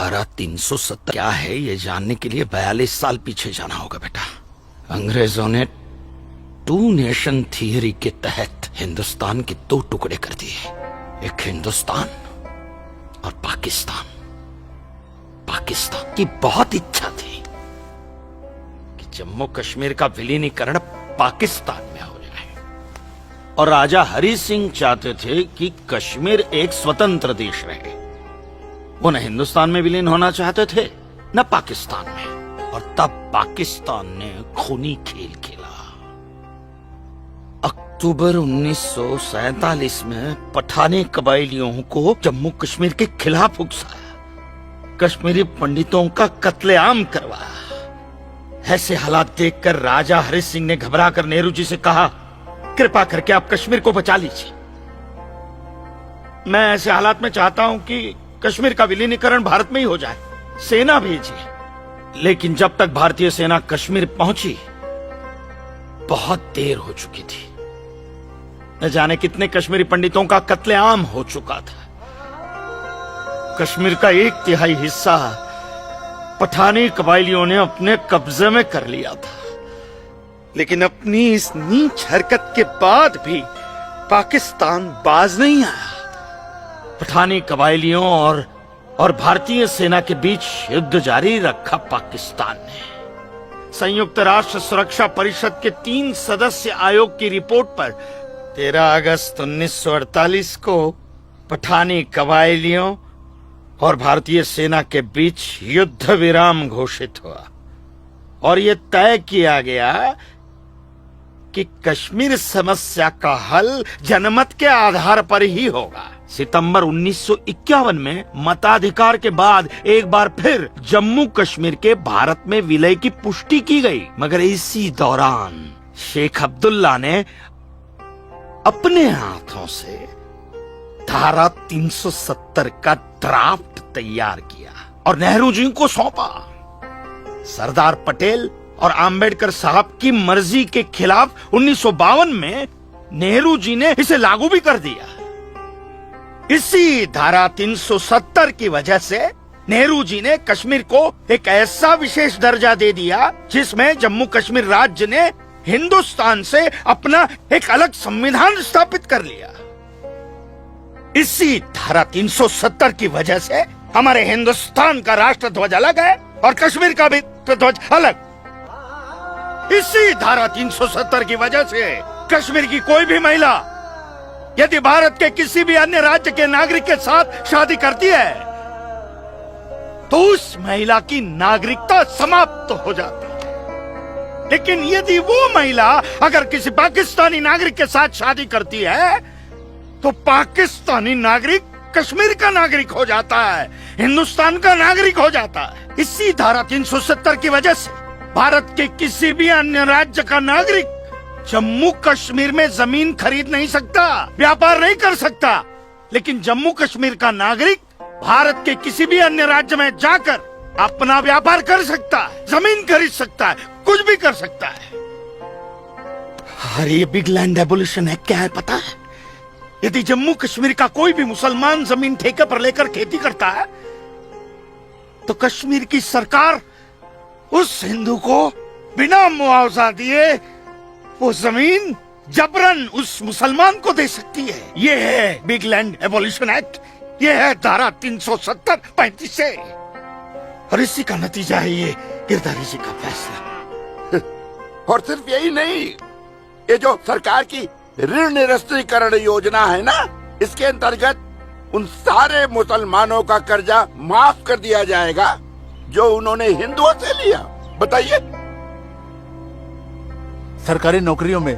धारा 370 क्या है ये जानने के लिए 42 साल पीछे जाना होगा बेटा। अंग्रेजों ने टू नेशन थियरी के तहत हिंदुस्तान के दो टुकड़े कर दिए, एक हिंदुस्तान और पाकिस्तान। पाकिस्तान की बहुत इच्छा थी कि जम्मू कश्मीर का विलीनीकरण पाकिस्तान में हो जाए, और राजा हरि सिंह चाहते थे कि कश्मीर एक स्वतंत्र देश रहे। वो न हिंदुस्तान में विलीन होना चाहते थे न पाकिस्तान में, और तब पाकिस्तान ने खूनी खेल खेला। अक्टूबर 1947 में पठानी कबायलियों को जम्मू कश्मीर के खिलाफ उकसाया, कश्मीरी पंडितों का कत्लेआम करवाया। ऐसे हालात देखकर राजा हरि सिंह ने घबराकर नेहरू जी से कहा, कृपा करके आप कश्मीर को बचा लीजिए। मैं ऐसे हालात में चाहता हूं कि कश्मीर का विलीनीकरण भारत में ही हो जाए, सेना भेजिए। लेकिन जब तक भारतीय सेना कश्मीर पहुंची बहुत देर हो चुकी थी। न जाने कितने कश्मीरी पंडितों का कत्लेआम हो चुका था। कश्मीर का 1/3 हिस्सा पठानी कबायलियों ने अपने कब्जे में कर लिया था। लेकिन अपनी इस नीच हरकत के बाद भी पाकिस्तान बाज नहीं आया। पठानी कबायलियों और भारतीय सेना के बीच युद्ध जारी रखा पाकिस्तान ने। संयुक्त राष्ट्र सुरक्षा परिषद के 3 सदस्य आयोग की रिपोर्ट पर 13 अगस्त 1948 को पठानी कबायलियों और भारतीय सेना के बीच युद्ध विराम घोषित हुआ, और यह तय किया गया कि कश्मीर समस्या का हल जनमत के आधार पर ही होगा। सितंबर 1951 में मताधिकार के बाद एक बार फिर जम्मू कश्मीर के भारत में विलय की पुष्टि की गई, मगर इसी दौरान शेख अब्दुल्ला ने अपने हाथों से धारा 370 का ड्राफ्ट तैयार किया और नेहरू जी को सौंपा। सरदार पटेल और आम्बेडकर साहब की मर्जी के खिलाफ 1952 में नेहरू जी ने इसे लागू भी कर दिया। इसी धारा 370 की वजह से नेहरू जी ने कश्मीर को एक ऐसा विशेष दर्जा दे दिया जिसमें जम्मू कश्मीर राज्य ने हिंदुस्तान से अपना एक अलग संविधान स्थापित कर लिया। इसी धारा 370 की वजह से हमारे हिंदुस्तान का राष्ट्र ध्वज अलग है और कश्मीर का भी ध्वज अलग। इसी धारा 370 की वजह से कश्मीर की कोई भी महिला यदि भारत के किसी भी अन्य राज्य के नागरिक के साथ शादी करती है तो उस महिला की नागरिकता समाप्त हो जाती है। लेकिन यदि वो महिला अगर किसी पाकिस्तानी नागरिक के साथ शादी करती है तो पाकिस्तानी नागरिक कश्मीर का नागरिक हो जाता है, हिंदुस्तान का नागरिक हो जाता है। इसी धारा 370 की वजह से भारत के किसी भी अन्य राज्य का नागरिक जम्मू कश्मीर में जमीन खरीद नहीं सकता, व्यापार नहीं कर सकता। लेकिन जम्मू कश्मीर का नागरिक भारत के किसी भी अन्य राज्य में जाकर अपना व्यापार कर सकता है, जमीन खरीद सकता है, कुछ भी कर सकता है। अरे ये बिग लैंड एबोल्यूशन है, क्या है पता है? यदि जम्मू कश्मीर का कोई भी मुसलमान जमीन ठेके पर लेकर खेती करता है तो कश्मीर की सरकार उस हिंदू को बिना मुआवजा दिए वो जमीन जबरन उस मुसलमान को दे सकती है। ये है बिग लैंड एबोल्यूशन एक्ट, ये है धारा 370-35 से, और इसी का नतीजा है ये गिरधारी जी का फैसला। और सिर्फ यही नहीं, ये जो सरकार की ऋण निरस्तीकरण योजना है ना, इसके अंतर्गत उन सारे मुसलमानों का कर्जा माफ कर दिया जाएगा जो उन्होंने हिंदुओं से लिया। बताइए। सरकारी नौकरियों में